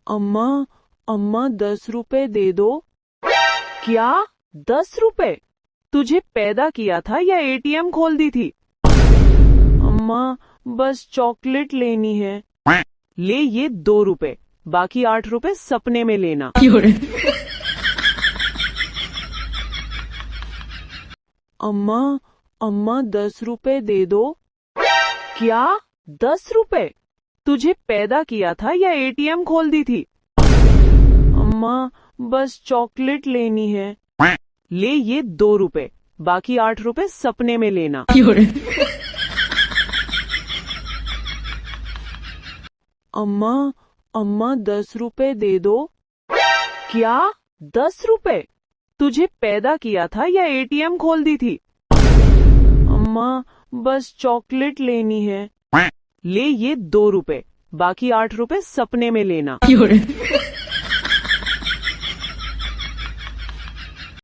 अम्मा, अम्मा 10 रुपए दे दो। क्या? 10 रुपए? तुझे पैदा किया था या एटीएम खोल दी थी? अम्मा, बस चॉकलेट लेनी है। ले ये 2 रुपए, बाकी 8 रुपए सपने में लेना। अम्मा, अम्मा 10 रुपए दे दो। क्या? 10 रुपए? तुझे पैदा किया था या एटीएम खोल दी थी? अम्मा, बस चॉकलेट लेनी है। ले ये 2 रुपए, बाकी 8 रुपए सपने में लेना। अम्मा, अम्मा 10 रुपए दे दो। क्या? 10 रुपए? तुझे पैदा किया था या एटीएम खोल दी थी? अम्मा, बस चॉकलेट लेनी है। ले ये 2 रुपए, बाकी 8 रुपए सपने में लेना।